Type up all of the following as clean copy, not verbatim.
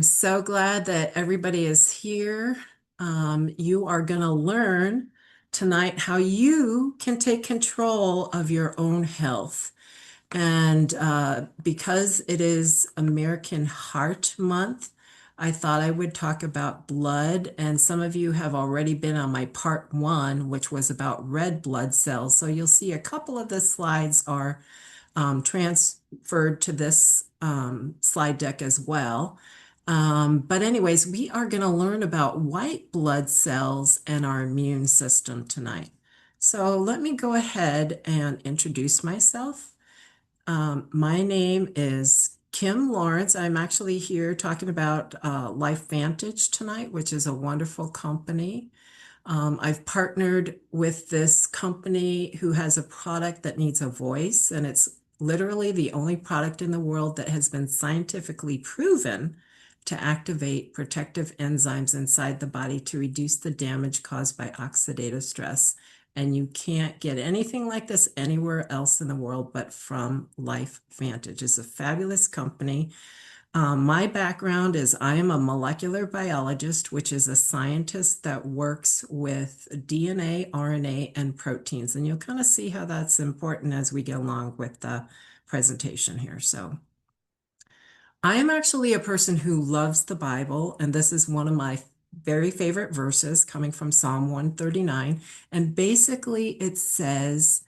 I'm so glad that everybody is here. You are going to learn tonight how you can take control of your own health. And because it is American Heart Month, I thought I would talk about blood. And some of you have already been on my part one, which was about red blood cells. So you'll see a couple of the slides are transferred to this slide deck as well. But anyways, we are going to learn about white blood cells and our immune system tonight. So let me go ahead and introduce myself. My name is Kim Lawrence. I'm actually here talking about LifeVantage tonight, which is a wonderful company. I've partnered with this company who has a product that needs a voice, and it's literally the only product in the world that has been scientifically proven to activate protective enzymes inside the body to reduce the damage caused by oxidative stress. And you can't get anything like this anywhere else in the world but from LifeVantage. It's a fabulous company. My background is I am a molecular biologist, which is a scientist that works with DNA, RNA, and proteins. And you'll kind of see how that's important as we get along with the presentation here. So I am actually a person who loves the Bible, and this is one of my very favorite verses coming from Psalm 139. And basically it says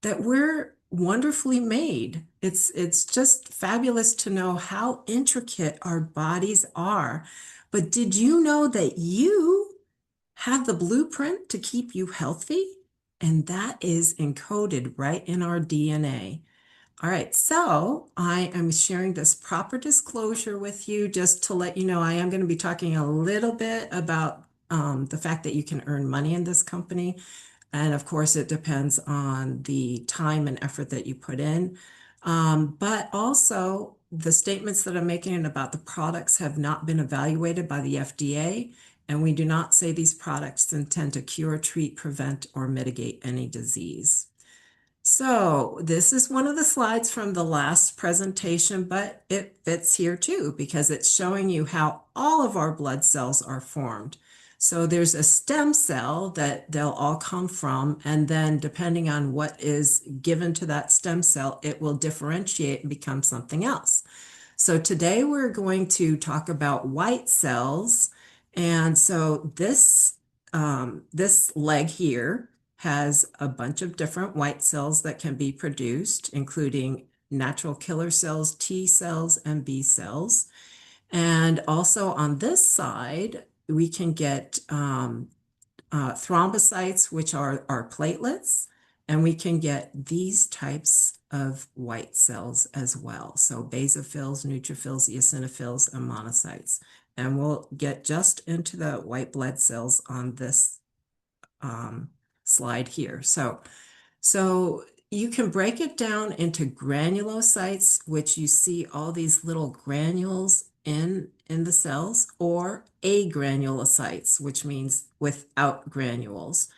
that we're wonderfully made. It's just fabulous to know how intricate our bodies are. But did you know that you have the blueprint to keep you healthy? And that is encoded right in our DNA. All right, so I am sharing this proper disclosure with you just to let you know I am going to be talking a little bit about the fact that you can earn money in this company. And of course, it depends on the time and effort that you put in. But also, the statements that I'm making about the products have not been evaluated by the FDA, and we do not say these products intend to cure, treat, prevent, or mitigate any disease. So this is one of the slides from the last presentation, but it fits here too because it's showing you how all of our blood cells are formed. So there's a stem cell that they'll all come from, and then depending on what is given to that stem cell, it will differentiate and become something else. So today we're going to talk about white cells. And so this leg here has a bunch of different white cells that can be produced, including natural killer cells, T cells, and B cells. And also on this side, we can get thrombocytes, which are our platelets, and we can get these types of white cells as well. So basophils, neutrophils, eosinophils, and monocytes. And we'll get just into the white blood cells on this slide here. So you can break it down into granulocytes, which you see all these little granules in the cells, or agranulocytes, which means without granules.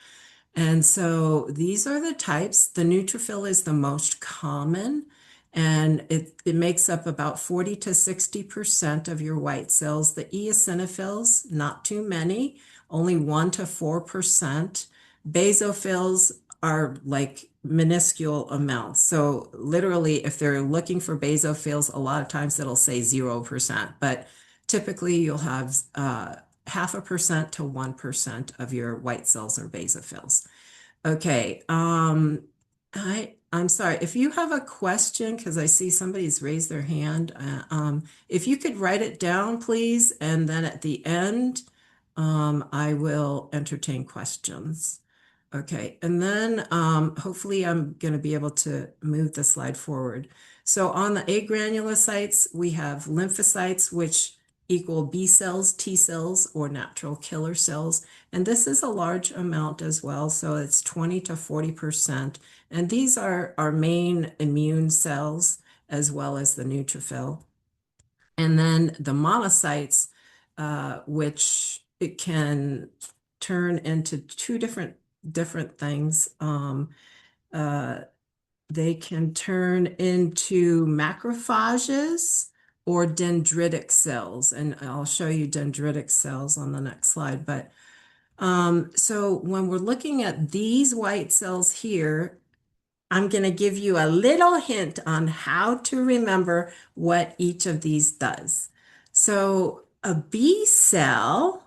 And so these are the types. The neutrophil is the most common, and it makes up about 40 to 60% of your white cells. The eosinophils, not too many, only 1 to 4%. Basophils are like minuscule amounts. So literally, if they're looking for basophils, a lot of times it'll say 0%, but typically you'll have 0.5% to 1% of your white cells are basophils. Okay, I'm sorry, if you have a question, because I see somebody's raised their hand, if you could write it down, please, and then at the end, I will entertain questions. Okay, and then hopefully I'm going to be able to move the slide forward. So on the agranulocytes, we have lymphocytes, which equal B cells, T cells, or natural killer cells. And this is a large amount as well, so it's 20 to 40%. And these are our main immune cells, as well as the neutrophil. And then the monocytes, which it can turn into two different things. They can turn into macrophages, or dendritic cells. And I'll show you dendritic cells on the next slide. But so when we're looking at these white cells here, I'm going to give you a little hint on how to remember what each of these does. So a B cell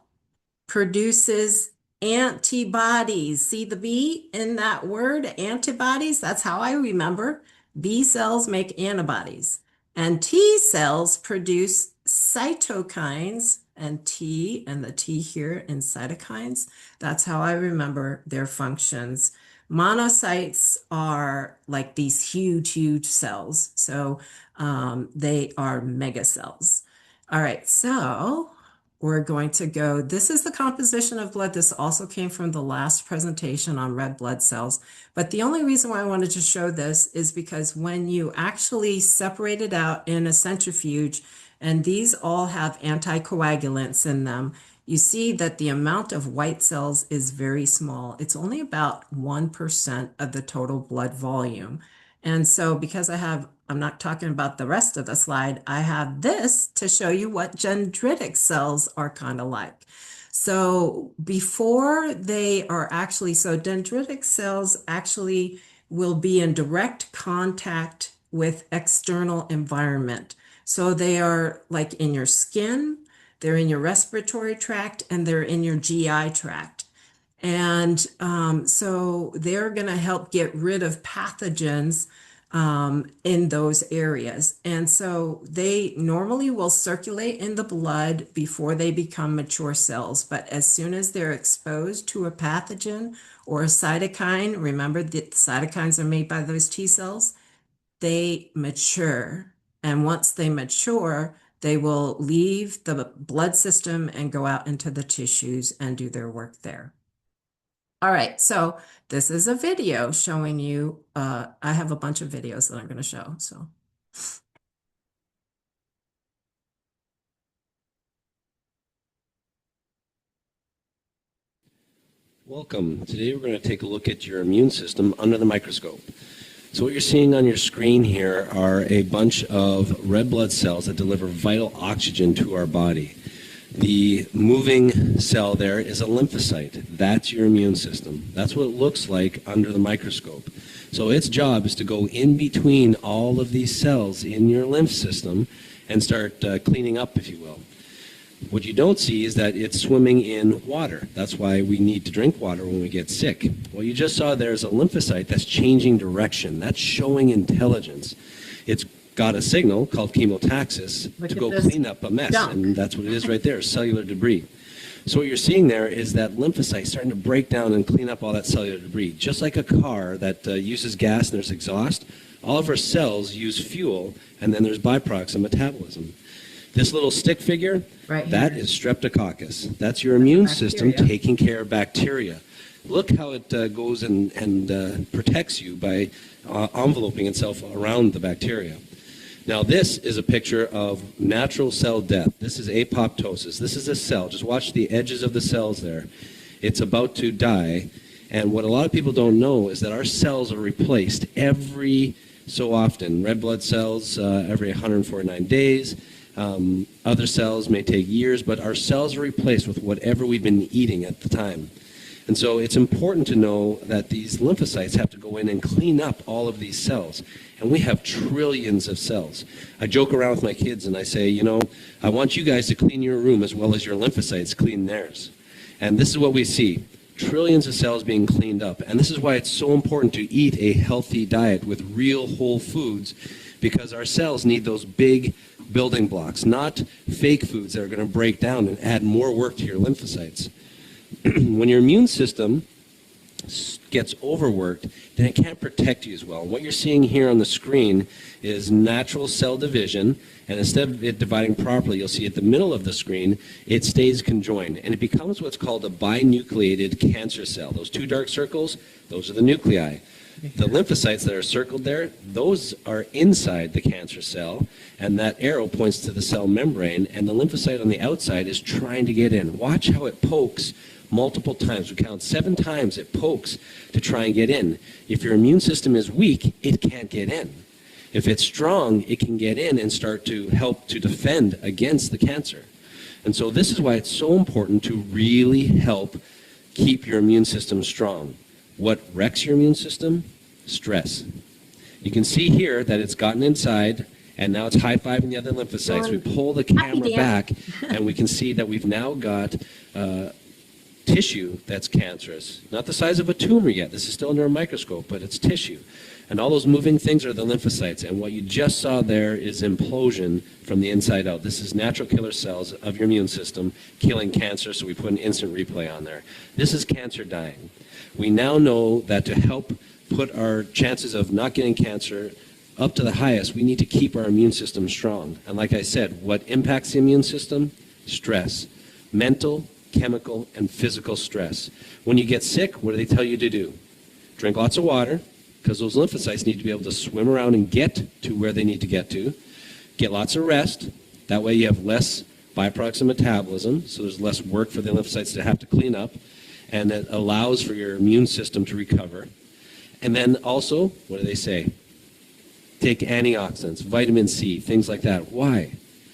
produces antibodies. See the B in that word, antibodies? That's how I remember. B cells make antibodies. And T cells produce cytokines, and T and the T here in cytokines. That's how I remember their functions. Monocytes are like these huge, huge cells. So they are megacells. All right, so we're going to go, this is the composition of blood. This also came from the last presentation on red blood cells. But the only reason why I wanted to show this is because when you actually separate it out in a centrifuge, and these all have anticoagulants in them, you see that the amount of white cells is very small. It's only about 1% of the total blood volume. And so because I'm not talking about the rest of the slide, I have this to show you what dendritic cells are kind of like. So before they are actually, so dendritic cells actually will be in direct contact with external environment. So they are like in your skin, they're in your respiratory tract, and they're in your GI tract. And so they're going to help get rid of pathogens in those areas. And so they normally will circulate in the blood before they become mature cells. But as soon as they're exposed to a pathogen or a cytokine, remember that cytokines are made by those T cells, they mature. And once they mature, they will leave the blood system and go out into the tissues and do their work there. All right, so this is a video showing you, I have a bunch of videos that I'm going to show, so. Welcome. Today we're going to take a look at your immune system under the microscope. So what you're seeing on your screen here are a bunch of red blood cells that deliver vital oxygen to our body. The moving cell there is a lymphocyte. That's your immune system. That's what it looks like under the microscope. So its job is to go in between all of these cells in your lymph system and start cleaning up, if you will. What you don't see is that it's swimming in water. That's why we need to drink water when we get sick. What you just saw there is a lymphocyte that's changing direction. That's showing intelligence. It's got a signal called chemotaxis to go clean up a mess. And that's what it is right there, cellular debris. So what you're seeing there is that lymphocyte starting to break down and clean up all that cellular debris. Just like a car that uses gas and there's exhaust, all of our cells use fuel, and then there's byproducts of metabolism. This little stick figure, right here, that is Streptococcus. That's your immune system taking care of bacteria. Look how it goes and protects you by enveloping itself around the bacteria. Now this is a picture of natural cell death. This is apoptosis. This is a cell. Just watch the edges of the cells there. It's about to die. And what a lot of people don't know is that our cells are replaced every so often. Red blood cells every 149 days. Other cells may take years, but our cells are replaced with whatever we've been eating at the time. And so it's important to know that these lymphocytes have to go in and clean up all of these cells. And we have trillions of cells. I joke around with my kids and I say, you know, I want you guys to clean your room as well as your lymphocytes clean theirs. And this is what we see. Trillions of cells being cleaned up. And this is why it's so important to eat a healthy diet with real whole foods, because our cells need those big building blocks, not fake foods that are going to break down and add more work to your lymphocytes. When your immune system gets overworked, then it can't protect you as well. What you're seeing here on the screen is natural cell division, and instead of it dividing properly, you'll see at the middle of the screen, it stays conjoined, and it becomes what's called a binucleated cancer cell. Those two dark circles, those are the nuclei. The lymphocytes that are circled there, those are inside the cancer cell, and that arrow points to the cell membrane, and the lymphocyte on the outside is trying to get in. Watch how it pokes multiple times. We count 7 times it pokes to try and get in. If your immune system is weak, it can't get in. If it's strong, it can get in and start to help to defend against the cancer. And so this is why it's so important to really help keep your immune system strong. What wrecks your immune system? Stress. You can see here that it's gotten inside, and now it's high-fiving the other lymphocytes. We pull the camera back, and we can see that we've now got tissue that's cancerous. Not the size of a tumor yet. This is still under a microscope, but it's tissue. And all those moving things are the lymphocytes. And what you just saw there is implosion from the inside out. This is natural killer cells of your immune system killing cancer, so we put an instant replay on there. This is cancer dying. We now know that to help put our chances of not getting cancer up to the highest, we need to keep our immune system strong. And like I said, what impacts the immune system? Stress. Mental, chemical, and physical stress. When you get sick, what do they tell you to do? Drink lots of water, because those lymphocytes need to be able to swim around and get to where they need to get to. Get lots of rest. That way you have less byproducts of metabolism, so there's less work for the lymphocytes to have to clean up, and it allows for your immune system to recover. And then also, what do they say? Take antioxidants, vitamin C, things like that. Why?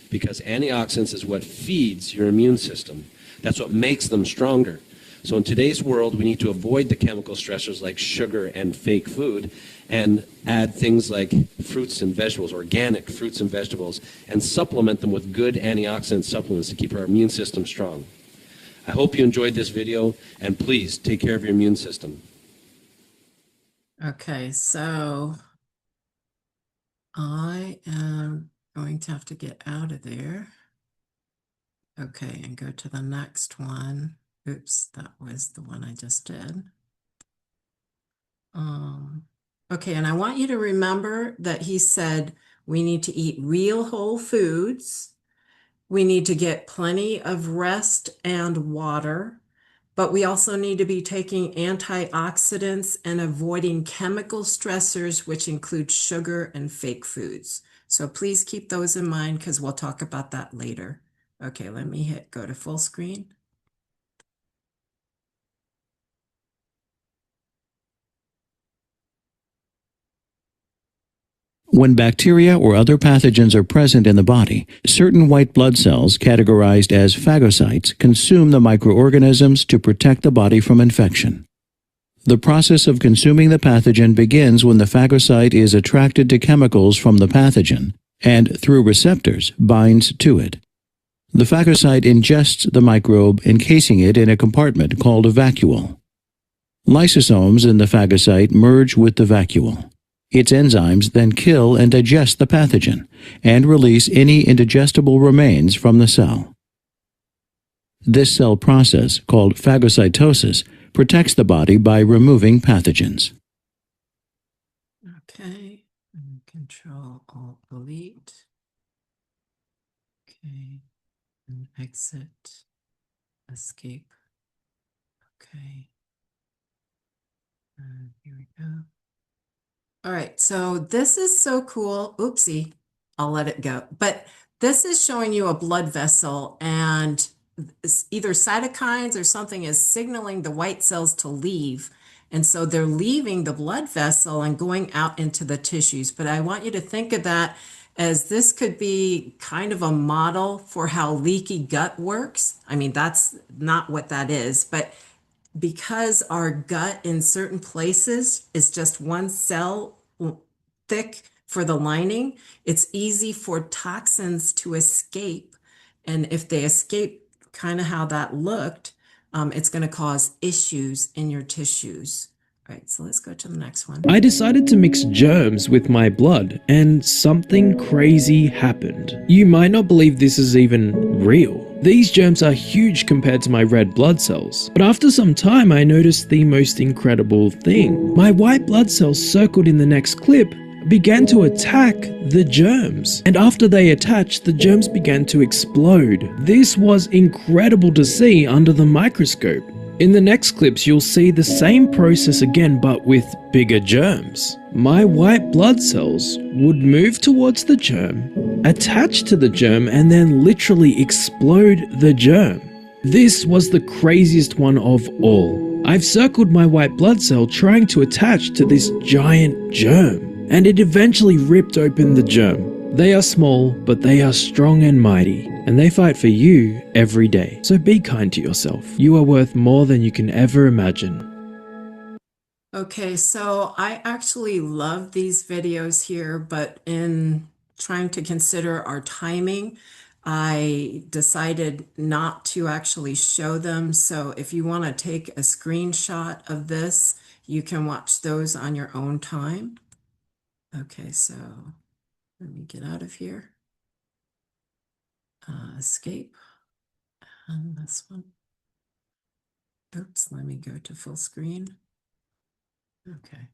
Because antioxidants is what feeds your immune system. That's what makes them stronger. So in today's world, we need to avoid the chemical stressors like sugar and fake food and add things like fruits and vegetables, organic fruits and vegetables, and supplement them with good antioxidant supplements to keep our immune system strong. I hope you enjoyed this video, and please take care of your immune system. Okay, so I am going to have to get out of there. Okay, and go to the next one. Oops, that was the one I just did. Okay, and I want you to remember that he said we need to eat real whole foods. We need to get plenty of rest and water, but we also need to be taking antioxidants and avoiding chemical stressors, which include sugar and fake foods. So please keep those in mind because we'll talk about that later. Okay, let me go to full screen. When bacteria or other pathogens are present in the body, certain white blood cells categorized as phagocytes consume the microorganisms to protect the body from infection. The process of consuming the pathogen begins when the phagocyte is attracted to chemicals from the pathogen and, through receptors, binds to it. The phagocyte ingests the microbe, encasing it in a compartment called a vacuole. Lysosomes in the phagocyte merge with the vacuole. Its enzymes then kill and digest the pathogen and release any indigestible remains from the cell. This cell process, called phagocytosis, protects the body by removing pathogens. Okay, and Control-Alt-Delete. Okay, and exit, escape. Okay, and here we go. All right, so this is so cool. Oopsie, I'll let it go. But this is showing you a blood vessel, and either cytokines or something is signaling the white cells to leave. And so they're leaving the blood vessel and going out into the tissues. But I want you to think of that as this could be kind of a model for how leaky gut works. I mean, that's not what that is, but because our gut in certain places is just one cell thick for the lining, it's easy for toxins to escape. And if they escape kind of how that looked, it's going to cause issues in your tissues. All right, so let's go to the next one. I decided to mix germs with my blood, and something crazy happened. You might not believe this is even real. These germs are huge compared to my red blood cells. But after some time, I noticed the most incredible thing. My white blood cells circled in the next clip began to attack the germs. And after they attached, the germs began to explode. This was incredible to see under the microscope. In the next clips, you'll see the same process again, but with bigger germs. My white blood cells would move towards the germ, attach to the germ, and then literally explode the germ. This was the craziest one of all. I've circled my white blood cell trying to attach to this giant germ. and it eventually ripped open the germ. They are small, but they are strong and mighty, and they fight for you every day. So be kind to yourself. You are worth more than you can ever imagine. Okay, so I actually love these videos here, but in trying to consider our timing, I decided not to actually show them. So if you want to take a screenshot of this, you can watch those on your own time. Okay, so let me get out of here. Escape. And this one. Oops, let me go to full screen. Okay.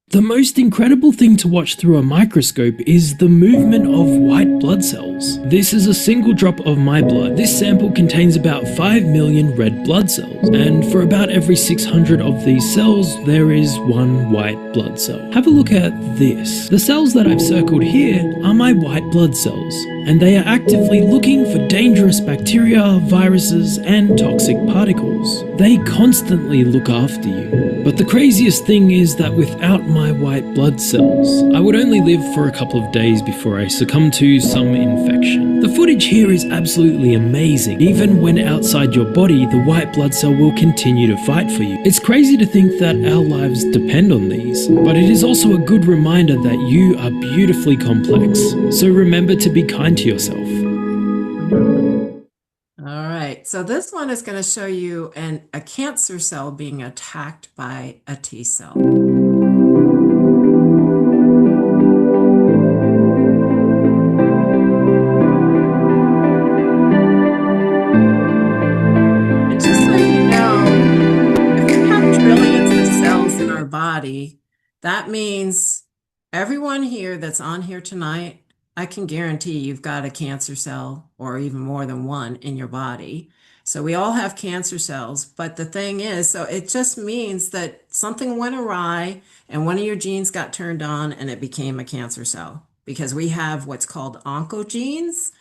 The most incredible thing to watch through a microscope is the movement of white blood cells. This is a single drop of my blood. This sample contains about 5 million red blood cells, and for about every 600 of these cells, there is one white blood cell. Have a look at this. The cells that I've circled here are my white blood cells, and they are actively looking for dangerous bacteria, viruses, and toxic particles. They constantly look after you. But the craziest thing is that without my white blood cells, I would only live for a couple of days before I succumb to some infection. The footage here is absolutely amazing. Even when outside your body, the white blood cell will continue to fight for you. It's crazy to think that our lives depend on these, but it is also a good reminder that you are beautifully complex. So remember to be kind to yourself. All right, so this one is going to show you a cancer cell being attacked by a T cell. And just so you know, if we have trillions of cells in our body, that means everyone here that's on here tonight, I can guarantee you've got a cancer cell or even more than one in your body. So we all have cancer cells, but the thing is, so it just means that something went awry and one of your genes got turned on and it became a cancer cell because we have what's called oncogenes.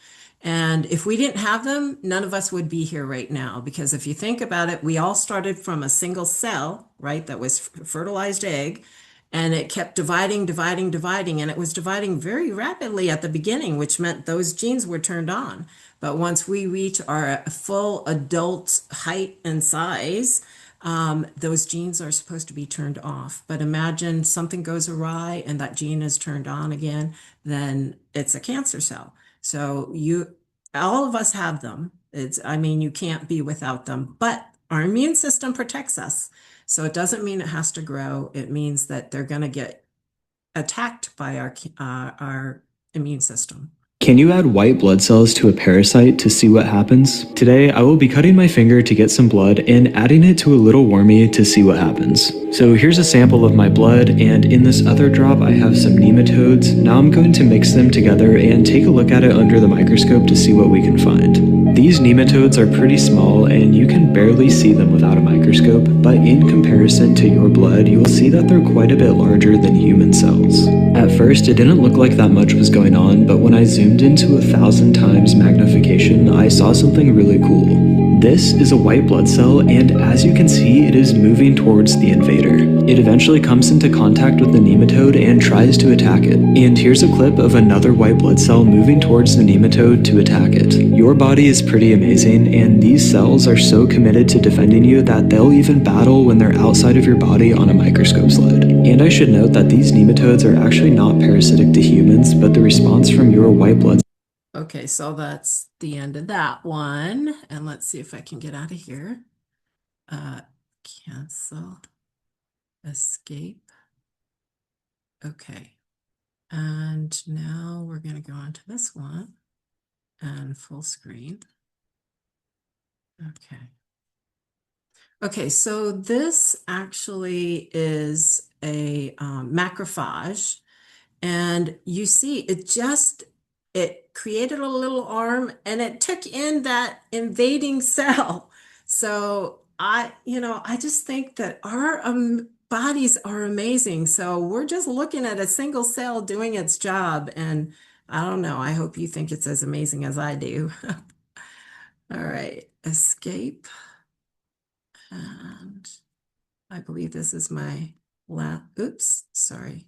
And if we didn't have them, none of us would be here right now. Because if you think about it, we all started from a single cell, right? That was fertilized egg. And it kept dividing, and it was dividing very rapidly at the beginning, which meant those genes were turned on. But once we reach our full adult height and size, those genes are supposed to be turned off. But imagine something goes awry and that gene is turned on again, then it's a cancer cell. So all of us have them. You can't be without them, but our immune system protects us. So it doesn't mean it has to grow. It means that they're going to get attacked by our immune system. Can you add white blood cells to a parasite to see what happens? Today, I will be cutting my finger to get some blood and adding it to a little wormy to see what happens. So here's a sample of my blood, and in this other drop I have some nematodes. Now I'm going to mix them together and take a look at it under the microscope to see what we can find. These nematodes are pretty small and you can barely see them without a microscope, but in comparison to your blood, you will see that they're quite a bit larger than human cells. At first, it didn't look like that much was going on, but when I zoomed into 1,000 times magnification, I saw something really cool. This is a white blood cell, and as you can see, it is moving towards the invader. It eventually comes into contact with the nematode and tries to attack it. And here's a clip of another white blood cell moving towards the nematode to attack it. Your body is pretty amazing, and these cells are so committed to defending you that they'll even battle when they're outside of your body on a microscope slide. And I should note that these nematodes are actually not parasitic to humans, but the response from your white blood. Okay, so that's the end of that one. And let's see if I can get out of here. Cancel, escape. Okay. And now we're going to go on to this one and full screen. Okay. Okay, so this actually is a macrophage. And you see, it created a little arm and it took in that invading cell. So I just think that our bodies are amazing. So we're just looking at a single cell doing its job. And I don't know, I hope you think it's as amazing as I do. All right, escape. And I believe this is my Oops, sorry.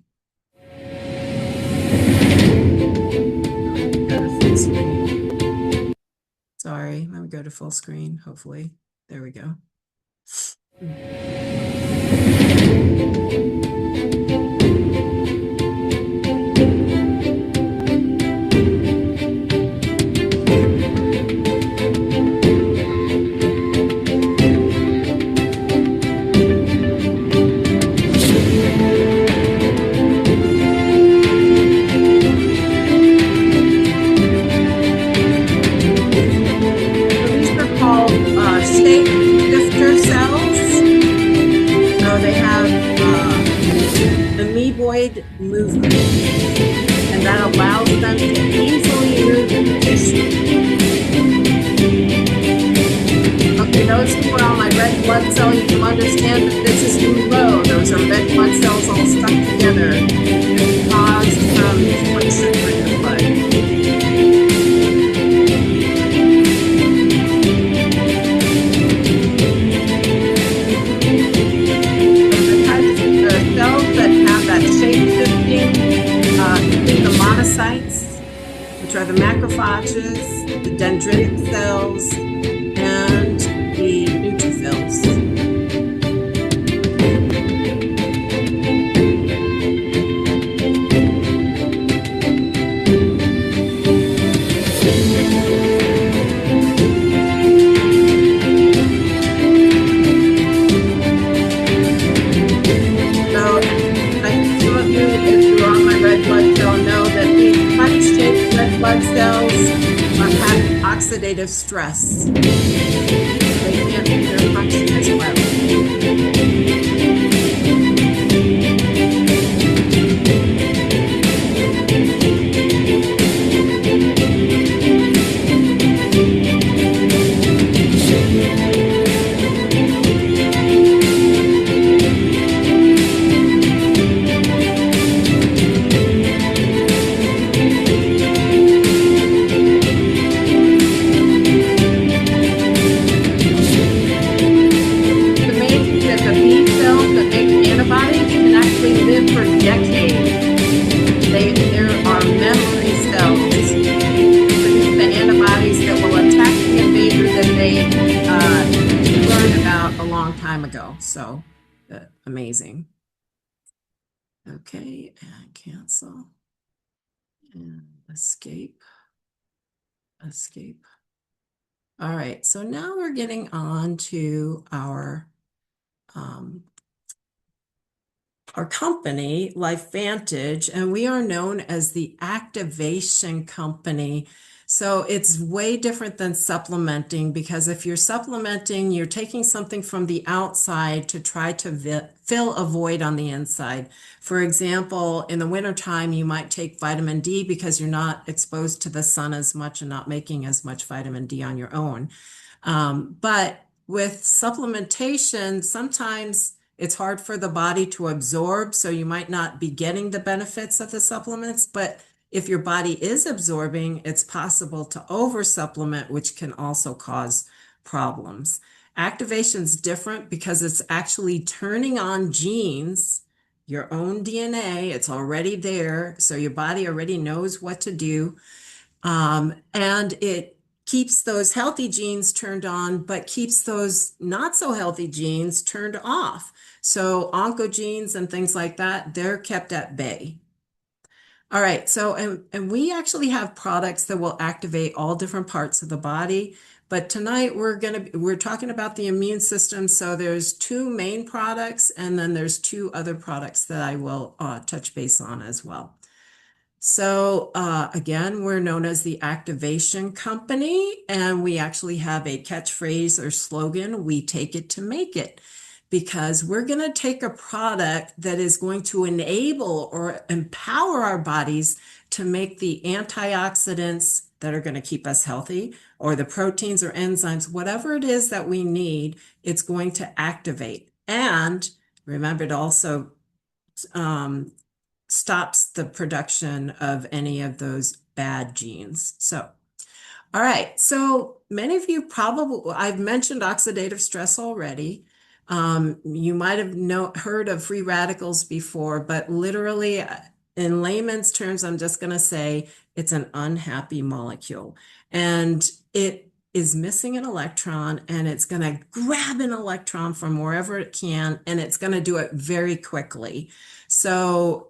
Sorry, let me go to full screen, hopefully. There we go. These are called shape shifter cells. So they have amoeboid movement, and that allows them to easily move the tissue. Okay, those who are on my red blood cell, you can understand that this is too low. Those are red blood cells all stuck together. It can cause too much sugar in the blood. The cells that have that shape shifting include the monocytes, which are the macrophages, the dendritic cells, and the neutrophils. So, I think some of you, if you're on my red blood cell, know that these honey-shaped red blood cells have oxidative stress. They can't do their function as well. It's amazing that the B cells that make antibodies can actually live for decades. There are memory cells that produce the antibodies that will attack the invader that they learned about a long time ago. So, amazing. Okay, and cancel. And escape. Escape. All right, so now we're getting on to our company, LifeVantage, and we are known as the activation company. So it's way different than supplementing, because if you're supplementing, you're taking something from the outside to try to fill a void on the inside. For example, in the wintertime, you might take vitamin D because you're not exposed to the sun as much and not making as much vitamin D on your own. But with supplementation, sometimes it's hard for the body to absorb, so you might not be getting the benefits of the supplements. But if your body is absorbing, it's possible to over-supplement, which can also cause problems. Activation's different because it's actually turning on genes, your own DNA. It's already there, so your body already knows what to do. And it keeps those healthy genes turned on, but keeps those not so healthy genes turned off. So oncogenes and things like that, they're kept at bay. All right, so and we actually have products that will activate all different parts of the body. But tonight we're talking about the immune system. So there's two main products, and then there's two other products that I will touch base on as well. So again, we're known as the Activation Company, and we actually have a catchphrase or slogan: "We take it to make it." Because we're going to take a product that is going to enable or empower our bodies to make the antioxidants that are going to keep us healthy, or the proteins or enzymes, whatever it is that we need, it's going to activate. And remember, it also stops the production of any of those bad genes. So, all right. So many of you probably, I've mentioned oxidative stress already. You might have heard of free radicals before, but literally, in layman's terms, I'm just going to say it's an unhappy molecule. And it is missing an electron, and it's going to grab an electron from wherever it can, and it's going to do it very quickly. So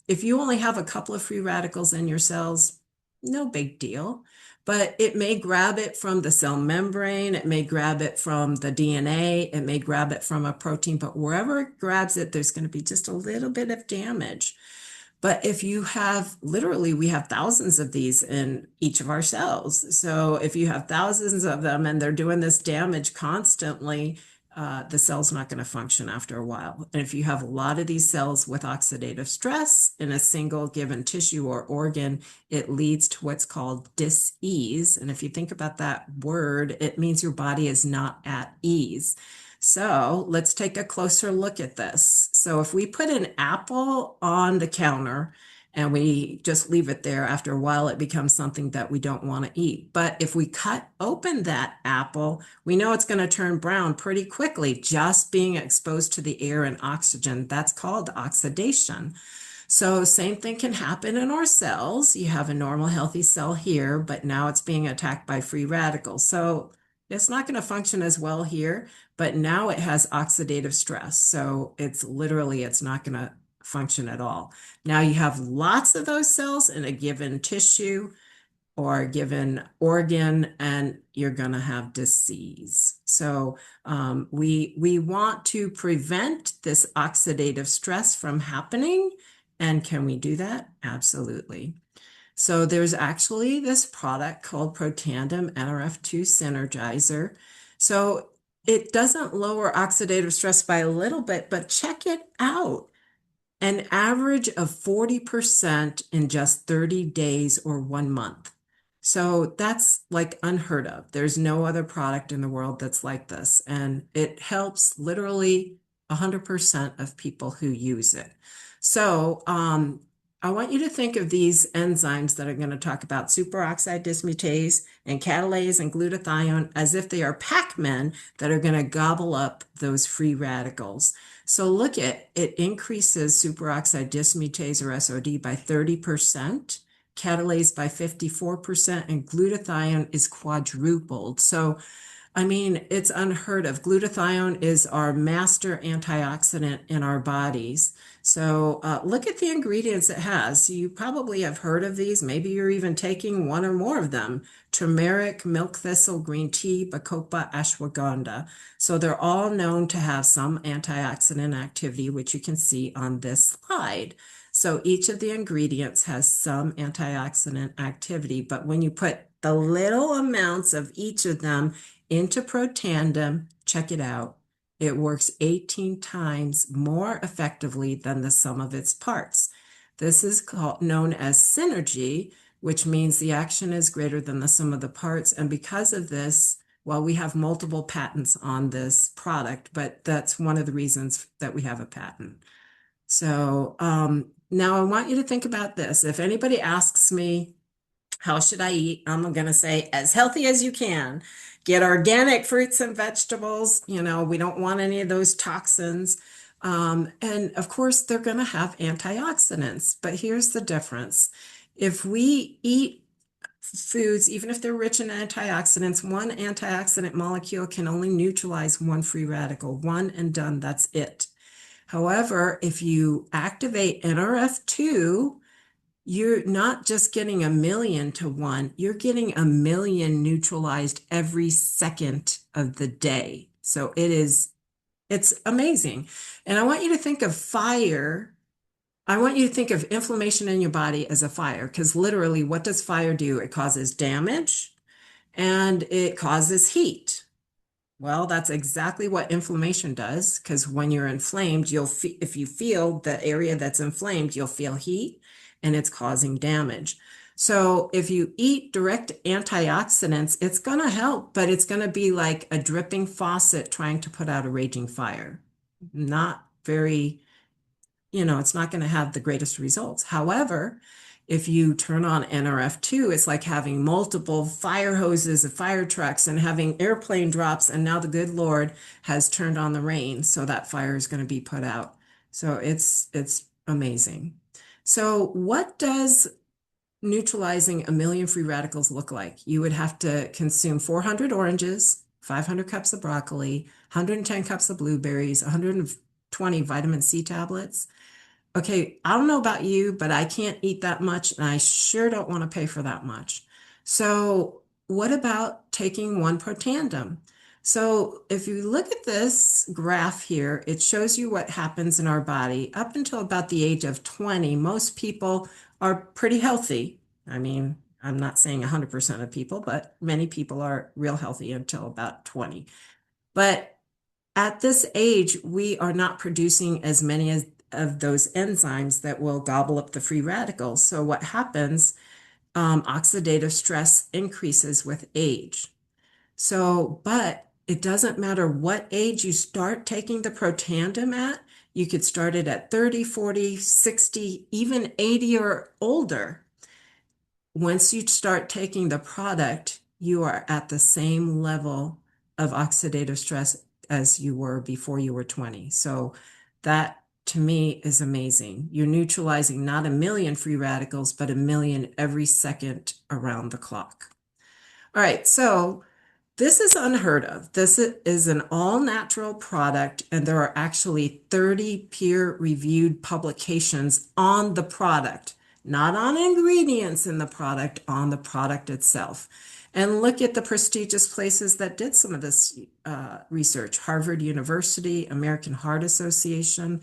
if you only have a couple of free radicals in your cells, no big deal. But it may grab it from the cell membrane, it may grab it from the DNA, it may grab it from a protein, but wherever it grabs it, there's going to be just a little bit of damage. But if you have, literally, we have thousands of these in each of our cells. So if you have thousands of them and they're doing this damage constantly, the cell's not going to function after a while. And if you have a lot of these cells with oxidative stress in a single given tissue or organ, it leads to what's called dis-ease. And if you think about that word, it means your body is not at ease. So let's take a closer look at this. So if we put an apple on the counter and we just leave it there, after a while, it becomes something that we don't want to eat. But if we cut open that apple, we know it's going to turn brown pretty quickly, just being exposed to the air and oxygen. That's called oxidation. So same thing can happen in our cells. You have a normal healthy cell here, but now it's being attacked by free radicals. So it's not going to function as well here, but now it has oxidative stress. So it's not going to function at all. Now you have lots of those cells in a given tissue or a given organ, and you're going to have disease. So we want to prevent this oxidative stress from happening. And can we do that? Absolutely. So there's actually this product called Protandim NRF2 Synergizer. So it doesn't lower oxidative stress by a little bit, but check it out. An average of 40% in just 30 days or 1 month. So that's like unheard of. There's no other product in the world that's like this. And it helps literally 100% of people who use it. So I want you to think of these enzymes that I'm going to talk about, superoxide dismutase and catalase and glutathione, as if they are Pac-Men that are going to gobble up those free radicals. So look at it, increases superoxide dismutase or SOD by 30%, catalase by 54%, and glutathione is quadrupled. So I mean, it's unheard of. Glutathione is our master antioxidant in our bodies. So look at the ingredients it has. You probably have heard of these. Maybe you're even taking one or more of them. Turmeric, milk thistle, green tea, bacopa, ashwagandha. So they're all known to have some antioxidant activity, which you can see on this slide. So each of the ingredients has some antioxidant activity, but when you put the little amounts of each of them into Protandim, check it out. It works 18 times more effectively than the sum of its parts. This is known as synergy, which means the action is greater than the sum of the parts. And because of this, well, we have multiple patents on this product, but that's one of the reasons that we have a patent. So now I want you to think about this. If anybody asks me, how should I eat? I'm going to say as healthy as you can. Get organic fruits and vegetables. You know, we don't want any of those toxins. And of course, they're going to have antioxidants. But here's the difference. If we eat foods, even if they're rich in antioxidants, one antioxidant molecule can only neutralize one free radical. One and done, that's it. However, if you activate NRF2, you're not just getting 1,000,000 to 1, you're getting 1,000,000 neutralized every second of the day. So it's amazing. And I want you to think of fire. I want you to think of inflammation in your body as a fire, because literally, what does fire do? It causes damage and it causes heat. Well, that's exactly what inflammation does, because when you're inflamed, if you feel the area that's inflamed, you'll feel heat, and it's causing damage. So if you eat direct antioxidants, it's going to help, but it's going to be like a dripping faucet trying to put out a raging fire. Not very, it's not going to have the greatest results. However, If you turn on NRF2, it's like having multiple fire hoses of fire trucks and having airplane drops. And now the good Lord has turned on the rain, so that fire is going to be put out. So it's amazing. So what does neutralizing a million free radicals look like? You would have to consume 400 oranges, 500 cups of broccoli, 110 cups of blueberries, 120 vitamin C tablets. Okay, I don't know about you, but I can't eat that much, and I sure don't want to pay for that much. So what about taking one Protandim? So if you look at this graph here, it shows you what happens in our body up until about the age of 20. Most people are pretty healthy. I mean, I'm not saying 100% of people, but many people are real healthy until about 20. But at this age, we are not producing as many of those enzymes that will gobble up the free radicals. So what happens? Oxidative stress increases with age. So, but it doesn't matter what age you start taking the Protandim at. You could start it at 30, 40, 60, even 80 or older. Once you start taking the product, you are at the same level of oxidative stress as you were before you were 20. So that to me is amazing. You're neutralizing not a million free radicals, but a million every second around the clock. All right, so this is unheard of. This is an all-natural product, and there are actually 30 peer-reviewed publications on the product, not on ingredients in the product, on the product itself. And look at the prestigious places that did some of this research: Harvard University, American Heart Association.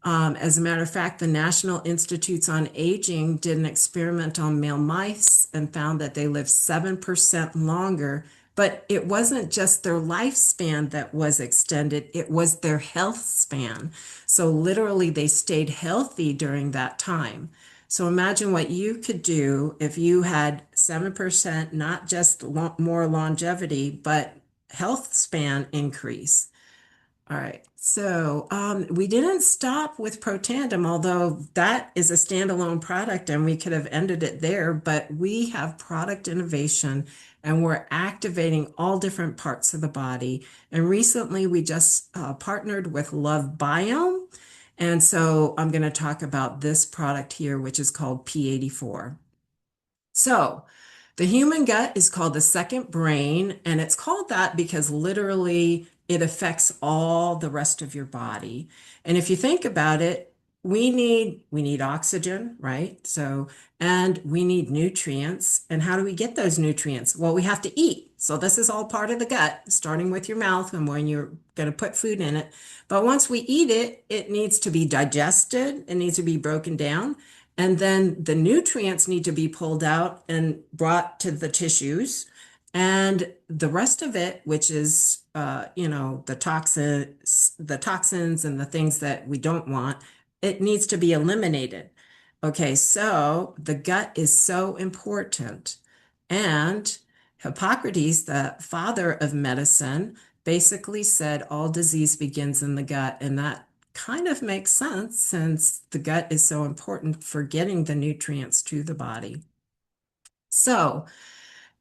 As a matter of fact, the National Institutes on Aging did an experiment on male mice and found that they lived 7% longer. But it wasn't just their lifespan that was extended, it was their health span. So literally, they stayed healthy during that time. So imagine what you could do if you had 7%, not just more longevity, but health span increase. All right, so we didn't stop with Protandim, although that is a standalone product and we could have ended it there, but we have product innovation and we're activating all different parts of the body. And recently we just partnered with Love Biome. And so I'm going to talk about this product here, which is called P84. So the human gut is called the second brain, and it's called that because literally it affects all the rest of your body. And if you think about it, we need oxygen, right? So, and we need nutrients. And how do we get those nutrients? Well, we have to eat. So this is all part of the gut, starting with your mouth and when you're going to put food in it. But once we eat it, it needs to be digested. It needs to be broken down. And then the nutrients need to be pulled out and brought to the tissues. And the rest of it, which is, the toxins and the things that we don't want, it needs to be eliminated. Okay, so the gut is so important. And Hippocrates, the father of medicine, basically said all disease begins in the gut. And that kind of makes sense since the gut is so important for getting the nutrients to the body. So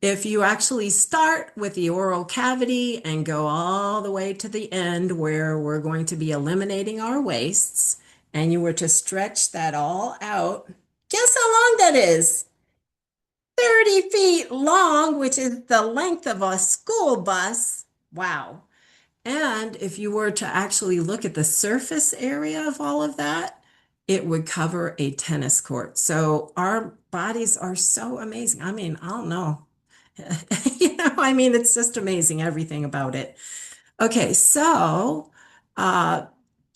if you actually start with the oral cavity and go all the way to the end where we're going to be eliminating our wastes, and you were to stretch that all out, guess how long that is? 30 feet long, which is the length of a school bus. Wow. And if you were to actually look at the surface area of all of that, it would cover a tennis court. So our bodies are so amazing. I mean, I don't know. It's just amazing, everything about it. Okay, so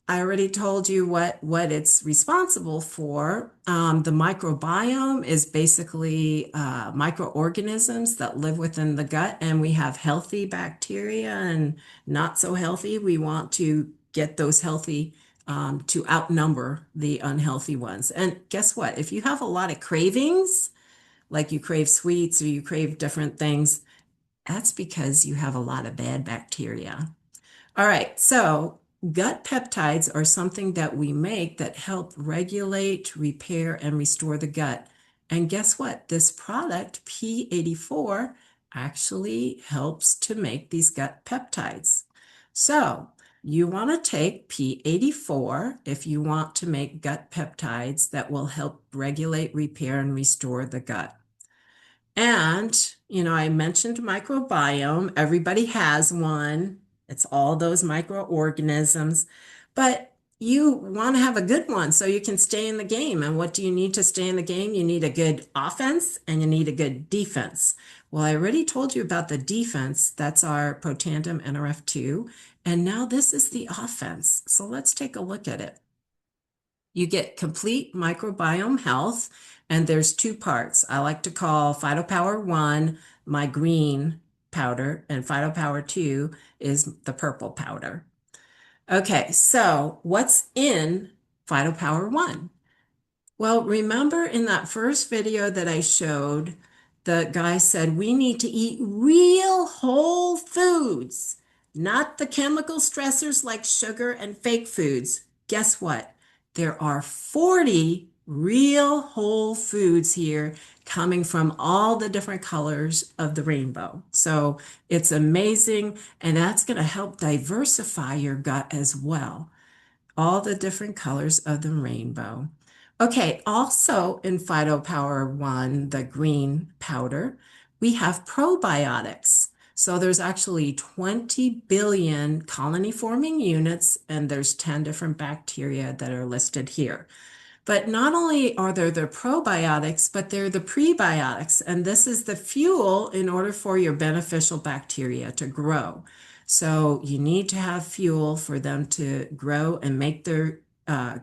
I already told you what it's responsible for. The microbiome is basically microorganisms that live within the gut, and we have healthy bacteria and not so healthy. We want to get those healthy to outnumber the unhealthy ones. And guess what? If you have a lot of cravings, like you crave sweets or you crave different things, that's because you have a lot of bad bacteria. All right, so gut peptides are something that we make that help regulate, repair, and restore the gut. And guess what? This product, P84, actually helps to make these gut peptides. So you want to take P84 if you want to make gut peptides that will help regulate, repair, and restore the gut. And, I mentioned microbiome. Everybody has one. It's all those microorganisms, but you want to have a good one so you can stay in the game. And what do you need to stay in the game? You need a good offense and you need a good defense. Well, I already told you about the defense. That's our Protandim NRF2. And now this is the offense. So let's take a look at it. You get complete microbiome health, and there's two parts. I like to call Phytopower 1 my green powder, and Phytopower 2 is the purple powder. Okay, so what's in Phytopower 1? Well, remember in that first video that I showed, the guy said we need to eat real whole foods, not the chemical stressors like sugar and fake foods. Guess what? There are 40 real whole foods here coming from all the different colors of the rainbow. So it's amazing, and that's going to help diversify your gut as well. All the different colors of the rainbow. Okay, also in Phytopower 1, the green powder, we have probiotics. So there's actually 20 billion colony-forming units, and there's 10 different bacteria that are listed here. But not only are there the probiotics, but they're the prebiotics, and this is the fuel in order for your beneficial bacteria to grow. So you need to have fuel for them to grow and make their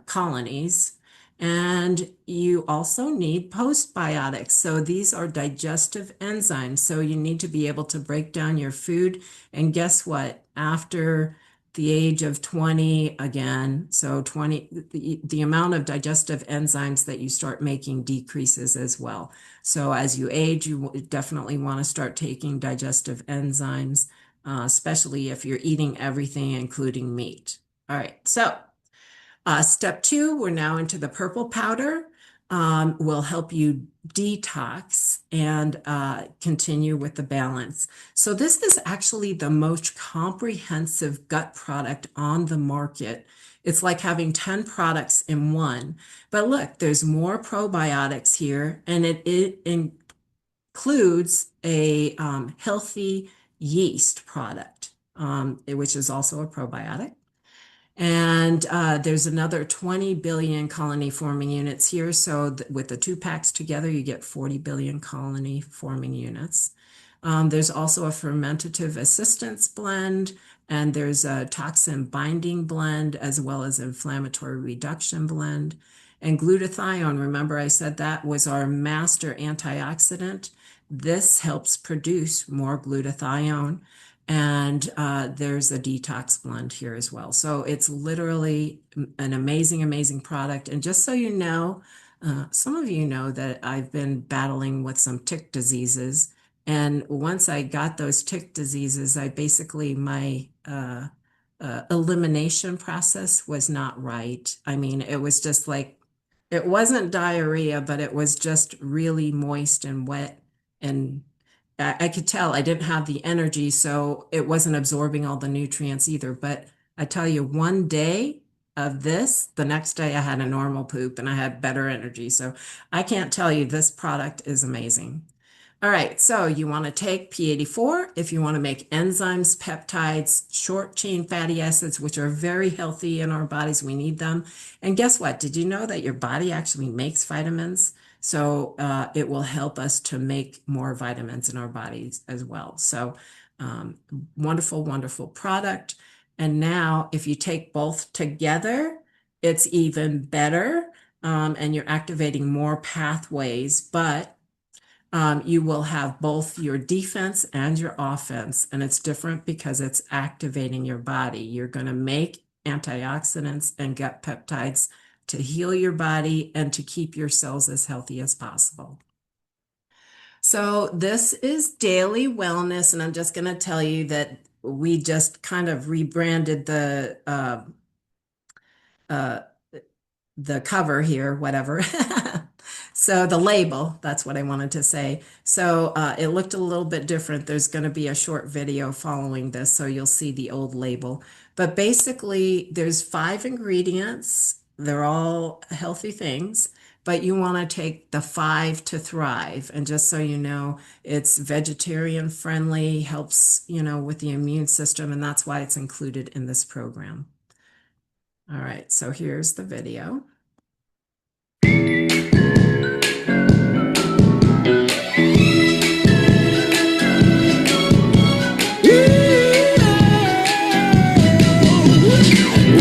colonies. And you also need postbiotics. So these are digestive enzymes. So you need to be able to break down your food. And guess what? After the age of 20 again, so 20, the amount of digestive enzymes that you start making decreases as well. So as you age, you definitely want to start taking digestive enzymes, especially if you're eating everything, including meat. All right, so step 2, we're now into the purple powder. Will help you detox and continue with the balance. So this is actually the most comprehensive gut product on the market. It's like having 10 products in one. But look, there's more probiotics here, and it includes a healthy yeast product, which is also a probiotic. And there's another 20 billion colony forming units here. So with the 2 packs together, you get 40 billion colony forming units. There's also a fermentative assistance blend, and there's a toxin binding blend, as well as inflammatory reduction blend. And glutathione, remember I said that was our master antioxidant. This helps produce more glutathione. And there's a detox blend here as well. So it's literally an amazing, amazing product. And just so you know, some of you know that I've been battling with some tick diseases. And once I got those tick diseases, I basically, my elimination process was not right. I mean, it was just like, it wasn't diarrhea, but it was just really moist and wet, and I could tell I didn't have the energy, so it wasn't absorbing all the nutrients either. But I tell you, one day of this, the next day I had a normal poop and I had better energy. So I can't tell you, this product is amazing. All right, so you want to take P84 if you want to make enzymes, peptides, short chain fatty acids, which are very healthy in our bodies. We need them. And guess what? Did you know that your body actually makes vitamins? So it will help us to make more vitamins in our bodies as well. So wonderful, wonderful product. And now if you take both together, it's even better, and you're activating more pathways, but you will have both your defense and your offense, and it's different because it's activating your body. You're going to make antioxidants and gut peptides to heal your body and to keep your cells as healthy as possible. So this is Daily Wellness, and I'm just going to tell you that we just kind of rebranded the cover here, whatever. So the label, that's what I wanted to say. So it looked a little bit different. There's going to be a short video following this, so you'll see the old label. But basically, there's 5 ingredients. They're all healthy things, but you want to take the 5 to thrive. And just so you know, it's vegetarian friendly, helps, with the immune system, and that's why it's included in this program. All right, so here's the video.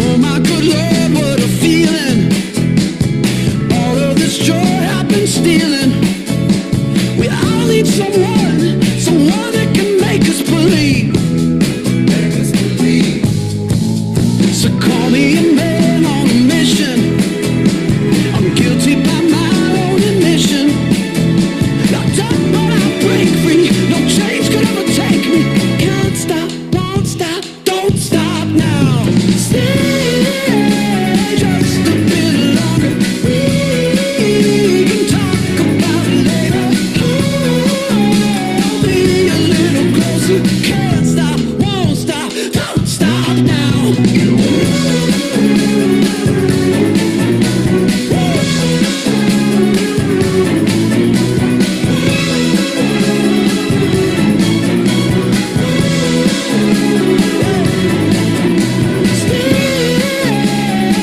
Oh my good Lord, what a feeling. All of this joy I've been stealing. We all need someone that can make us believe. So call me a man on a mission. I'm guilty by my own admission. Locked up but I break free. No change could ever take me. Can't stop, won't stop, don't stop now. Stay just a bit longer. We can talk about it later. Hold me a little closer. Can't stop, won't stop, don't stop now. Stay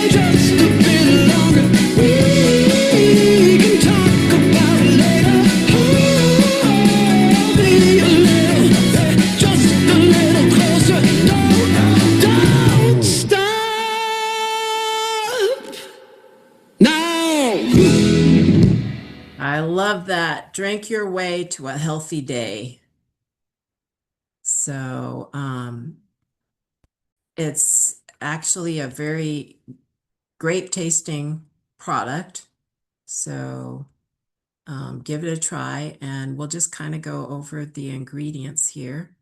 just a bit longer. We can talk about it later. Hold me a little, just a little closer. Don't stop now. I love that. Drink your way to a healthy day. So, it's actually a very great tasting product. So, give it a try, and we'll just kind of go over the ingredients here.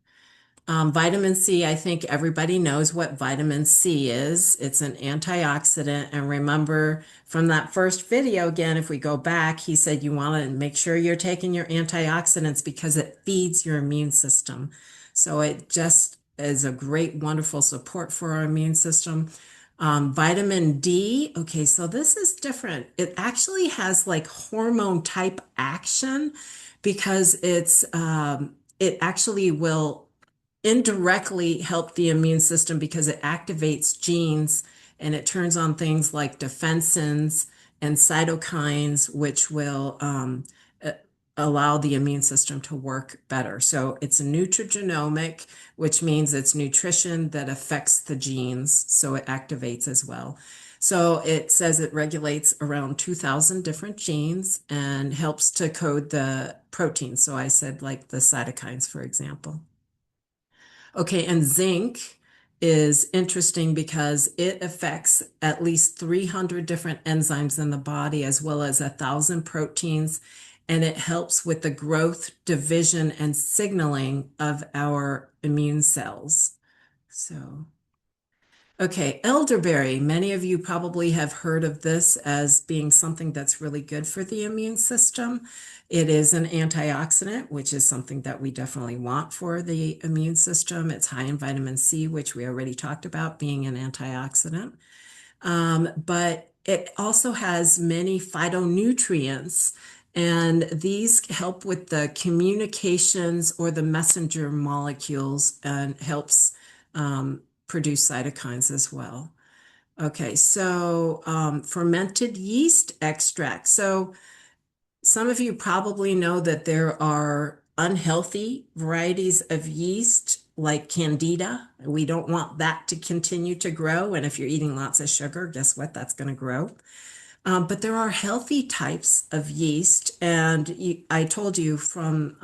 Vitamin C, I think everybody knows what vitamin C is. It's an antioxidant. And remember from that first video, again, if we go back, he said you want to make sure you're taking your antioxidants because it feeds your immune system. So it just is a great, wonderful support for our immune system. Vitamin D, okay, so this is different. It actually has like hormone type action because it actually will indirectly help the immune system because it activates genes and it turns on things like defensins and cytokines, which will allow the immune system to work better. So it's a nutrigenomic, which means it's nutrition that affects the genes, so it activates as well. So it says it regulates around 2,000 different genes and helps to code the proteins. So I said like the cytokines, for example. Okay, and zinc is interesting because it affects at least 300 different enzymes in the body, as well as 1,000 proteins, and it helps with the growth, division, and signaling of our immune cells. So, okay, elderberry. Many of you probably have heard of this as being something that's really good for the immune system. It is an antioxidant, which is something that we definitely want for the immune system. It's high in vitamin C, which we already talked about being an antioxidant. But it also has many phytonutrients, and these help with the communications or the messenger molecules and helps produce cytokines as well. Okay, so fermented yeast extract. So some of you probably know that there are unhealthy varieties of yeast like Candida. We don't want that to continue to grow. And if you're eating lots of sugar, guess what? That's going to grow. But there are healthy types of yeast. And I told you from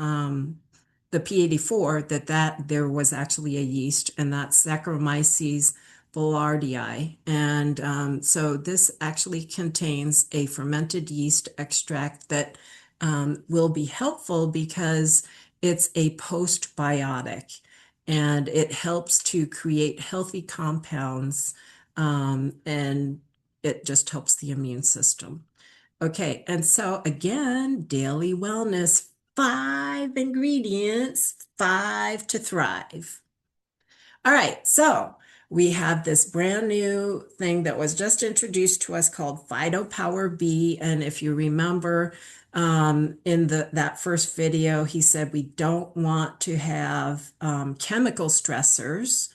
the P84 that there was actually a yeast, and that's Saccharomyces boulardii. And so this actually contains a fermented yeast extract that will be helpful because it's a postbiotic and it helps to create healthy compounds, and it just helps the immune system. Okay, and so again, daily wellness, 5 ingredients, 5 to thrive. All right, so we have this brand new thing that was just introduced to us called Phytopower B. And if you remember, in that first video, he said we don't want to have chemical stressors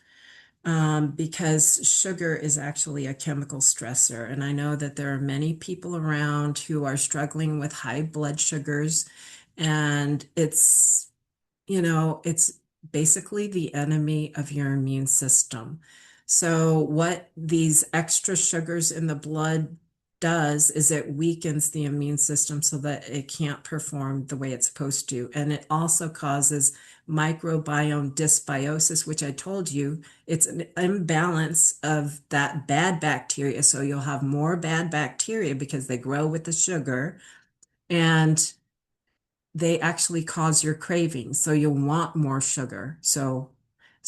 because sugar is actually a chemical stressor. And I know that there are many people around who are struggling with high blood sugars, and it's basically the enemy of your immune system. So what these extra sugars in the blood does is it weakens the immune system so that it can't perform the way it's supposed to. And it also causes microbiome dysbiosis, which I told you, it's an imbalance of that bad bacteria. So you'll have more bad bacteria because they grow with the sugar, and they actually cause your cravings. So you'll want more sugar. So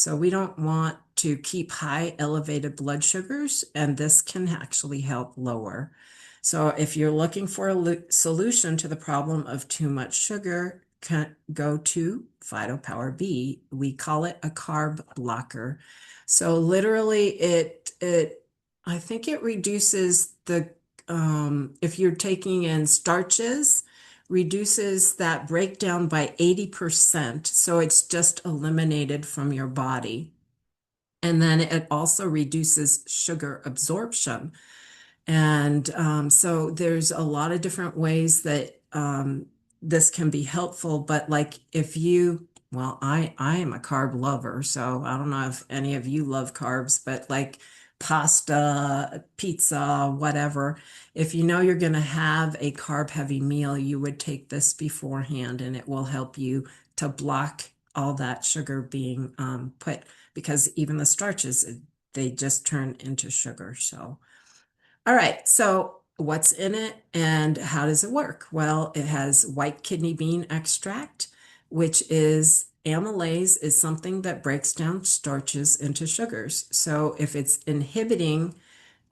we don't want to keep high elevated blood sugars, and this can actually help lower. So if you're looking for a solution to the problem of too much sugar, go to Phytopower B. We call it a carb blocker. So literally I think it reduces if you're taking in starches, reduces that breakdown by 80%. So it's just eliminated from your body. And then it also reduces sugar absorption. And so there's a lot of different ways that this can be helpful. But like I am a carb lover, so I don't know if any of you love carbs, but like pasta, pizza, whatever, if you know you're going to have a carb heavy meal, you would take this beforehand, and it will help you to block all that sugar being put, because even the starches, they just turn into sugar. So all right, so what's in it and how does it work? Well, it has white kidney bean extract, which is amylase is something that breaks down starches into sugars. So if it's inhibiting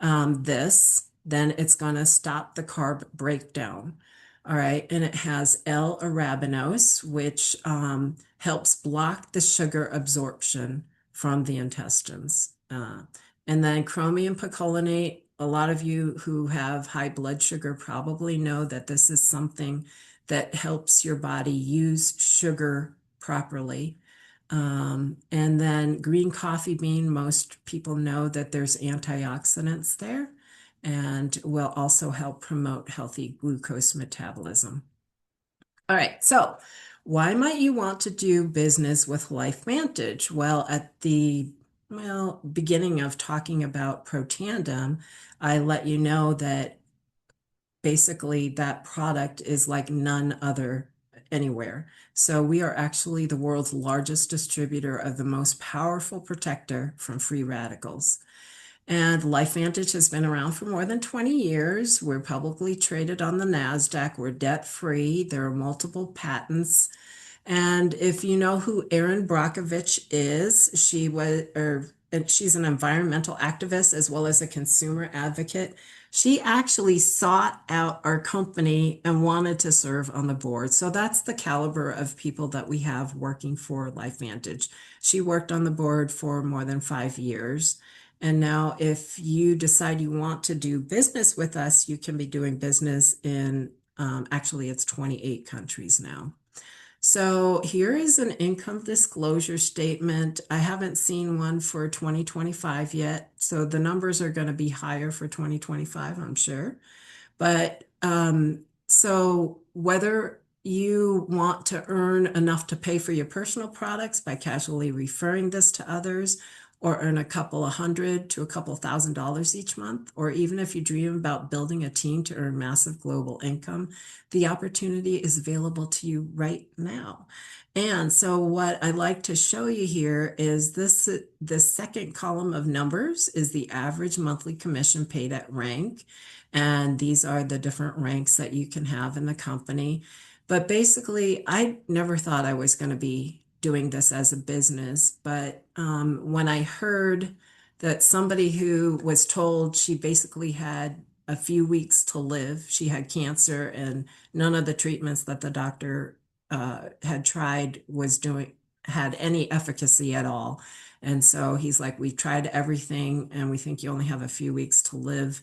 this, then it's going to stop the carb breakdown. All right, and it has L-arabinose, which helps block the sugar absorption from the intestines. And then chromium picolinate, a lot of you who have high blood sugar probably know that this is something that helps your body use sugar properly. And then green coffee bean, most people know that there's antioxidants there and will also help promote healthy glucose metabolism. All right, so why might you want to do business with LifeVantage? Well, at the beginning of talking about Protandim, I let you know that basically that product is like none other anywhere. So we are actually the world's largest distributor of the most powerful protector from free radicals. And LifeVantage has been around for more than 20 years. We're publicly traded on the NASDAQ. We're debt-free. There are multiple patents. And if you know who Erin Brockovich is, she's an environmental activist as well as a consumer advocate. She actually sought out our company and wanted to serve on the board. So that's the caliber of people that we have working for LifeVantage. She worked on the board for more than 5 years. And now if you decide you want to do business with us, you can be doing business in, actually it's 28 countries now. So here is an income disclosure statement. I haven't seen one for 2025 yet, so the numbers are going to be higher for 2025, I'm sure. But so whether you want to earn enough to pay for your personal products by casually referring this to others, or earn a couple of $100 to a couple $1,000 each month, or even if you dream about building a team to earn massive global income, the opportunity is available to you right now. And so what I like to show you here is the second column of numbers is the average monthly commission paid at rank. And these are the different ranks that you can have in the company. But basically, I never thought I was going to be doing this as a business. But when I heard that somebody who was told she basically had a few weeks to live. She had cancer, and none of the treatments that the doctor had tried had any efficacy at all. And so he's like, we tried everything, and we think you only have a few weeks to live.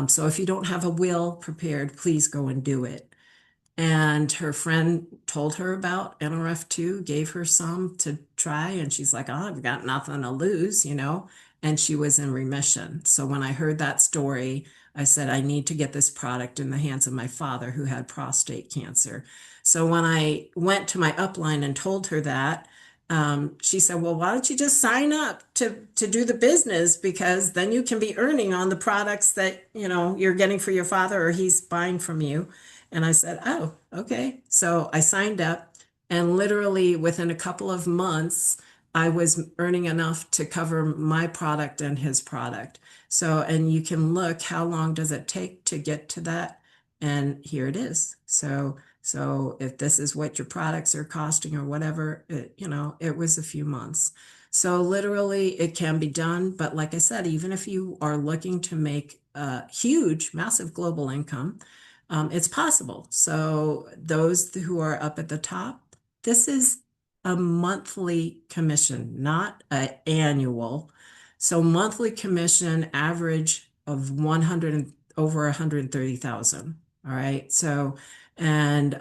So if you don't have a will prepared, please go and do it. And her friend told her about NRF2, gave her some to try, and she's like, oh, I've got nothing to lose, and she was in remission. So when I heard that story, I said, I need to get this product in the hands of my father who had prostate cancer. So when I went to my upline and told her that, she said, well, why don't you just sign up to do the business, because then you can be earning on the products that, you're getting for your father or he's buying from you. And I said, oh, okay. So I signed up, and literally within a couple of months, I was earning enough to cover my product and his product. So, and you can look, how long does it take to get to that? And here it is. So if this is what your products are costing or whatever, it was a few months. So literally it can be done. But like I said, even if you are looking to make a huge, massive global income, it's possible. So those who are up at the top, this is a monthly commission, not an annual. So monthly commission average of 100 over 130,000. All right. So, and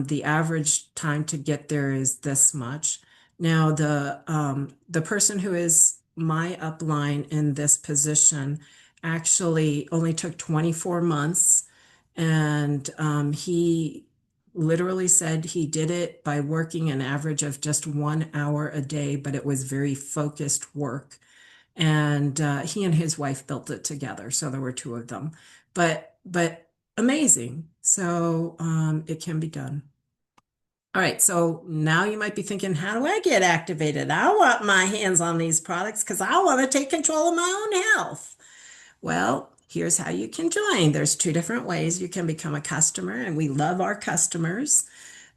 the average time to get there is this much. Now the person who is my upline in this position actually only took 24 months. And he literally said he did it by working an average of just 1 hour a day, but it was very focused work. And he and his wife built it together. So there were two of them, but amazing. So it can be done. All right. So now you might be thinking, how do I get activated? I want my hands on these products because I want to take control of my own health. Well, here's how you can join. There's two different ways you can become a customer, and we love our customers.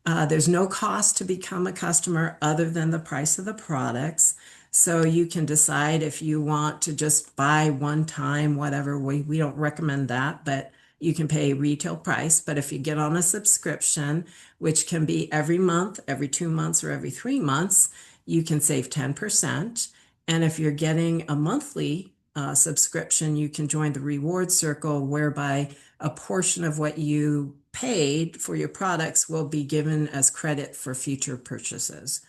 There's no cost to become a customer other than the price of the products. So you can decide if you want to just buy one time, whatever. We don't recommend that, but you can pay retail price. But if you get on a subscription, which can be every month, every 2 months, or every 3 months, you can save 10%. And if you're getting a monthly subscription, you can join the reward circle, whereby a portion of what you paid for your products will be given as credit for future purchases.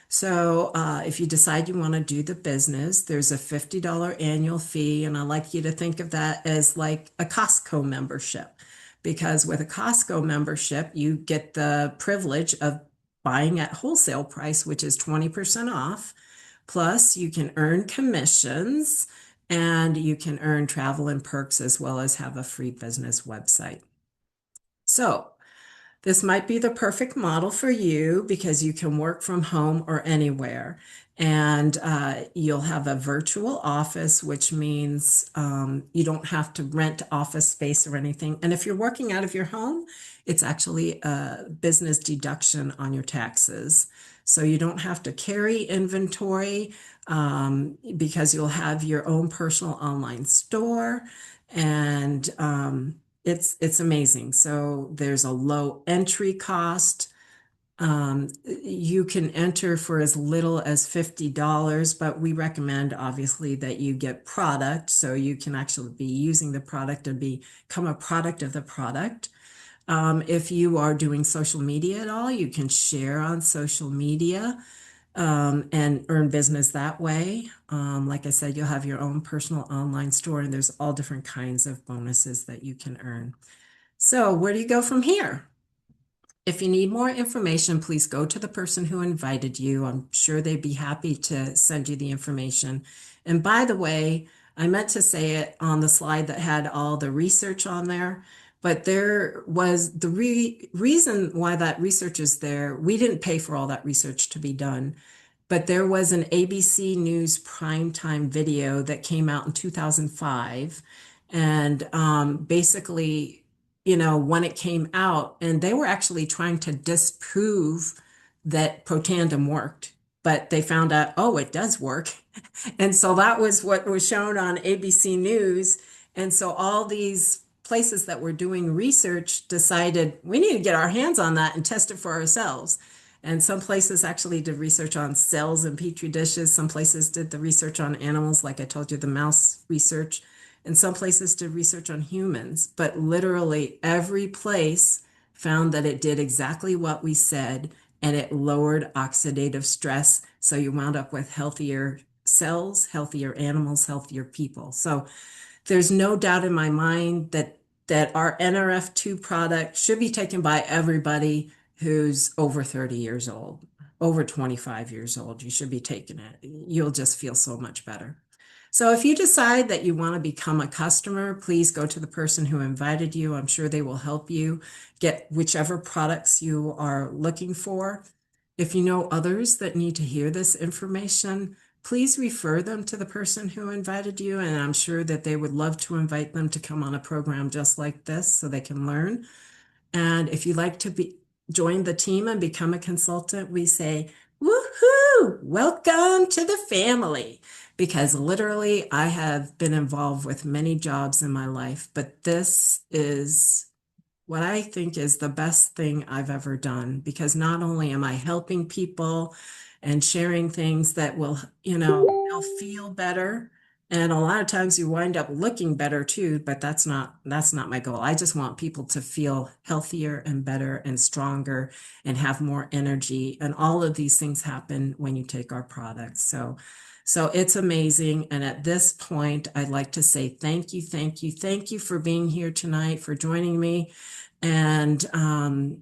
So if you decide you want to do the business, there's a $50 annual fee. And I like you to think of that as like a Costco membership, because with a Costco membership, you get the privilege of buying at wholesale price, which is 20% off. Plus you can earn commissions, and you can earn travel and perks, as well as have a free business website. So this might be the perfect model for you, because you can work from home or anywhere. And you'll have a virtual office, which means you don't have to rent office space or anything. And if you're working out of your home, it's actually a business deduction on your taxes. So you don't have to carry inventory, because you'll have your own personal online store. And it's amazing. So there's a low entry cost. You can enter for as little as $50, but we recommend obviously that you get product, so you can actually be using the product and become a product of the product. If you are doing social media at all, you can share on social media and earn business that way. Like I said, you'll have your own personal online store, and there's all different kinds of bonuses that you can earn. So where do you go from here? If you need more information, please go to the person who invited you. I'm sure they'd be happy to send you the information. And by the way, I meant to say it on the slide that had all the research on there, but there was the reason why that research is there. We didn't pay for all that research to be done, but there was an ABC News primetime video that came out in 2005. And basically, when it came out, and they were actually trying to disprove that Protandim worked, but they found out, oh, it does work. And so that was what was shown on ABC News. And so all these places that were doing research decided we need to get our hands on that and test it for ourselves. And some places actually did research on cells in petri dishes. Some places did the research on animals, like I told you, the mouse research. And some places did research on humans. But literally every place found that it did exactly what we said, and it lowered oxidative stress. So you wound up with healthier cells, healthier animals, healthier people. So there's no doubt in my mind that our NRF2 product should be taken by everybody who's over 30 years old, over 25 years old. You should be taking it. You'll just feel so much better. So if you decide that you want to become a customer, please go to the person who invited you. I'm sure they will help you get whichever products you are looking for. If you know others that need to hear this information, please refer them to the person who invited you. And I'm sure that they would love to invite them to come on a program just like this so they can learn. And if you'd like to join the team and become a consultant, we say, woohoo, welcome to the family. Because literally I have been involved with many jobs in my life, but this is what I think is the best thing I've ever done, because not only am I helping people and sharing things that will, they'll feel better. And a lot of times you wind up looking better too, but that's not my goal. I just want people to feel healthier and better and stronger and have more energy. And all of these things happen when you take our products. So it's amazing. And at this point, I'd like to say thank you, thank you, thank you for being here tonight, for joining me. And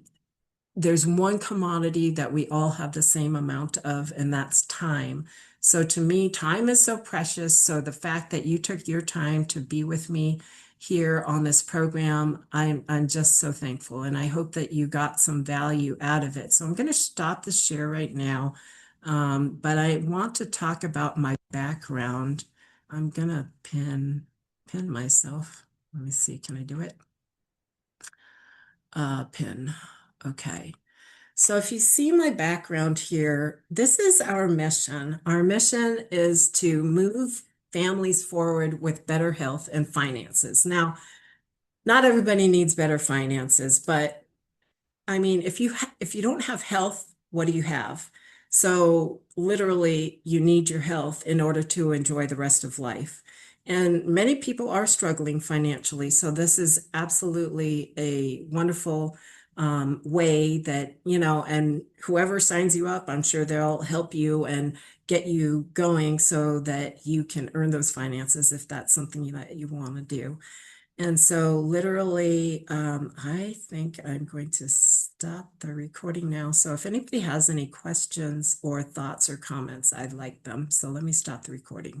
there's one commodity that we all have the same amount of, and that's time. So to me, time is so precious. So the fact that you took your time to be with me here on this program, I'm just so thankful. And I hope that you got some value out of it. So I'm going to stop the share right now. But I want to talk about my background. I'm going to pin myself. Let me see, can I do it? Pin. Okay. So if you see my background here, this is our mission. Our mission is to move families forward with better health and finances. Now, not everybody needs better finances, but I mean, if you don't have health, what do you have? So literally, you need your health in order to enjoy the rest of life. And many people are struggling financially. So this is absolutely a wonderful way that, and whoever signs you up, I'm sure they'll help you and get you going so that you can earn those finances if that's something that you want to do. And so literally, I think I'm going to stop the recording now. So if anybody has any questions or thoughts or comments, I'd like them. So let me stop the recording.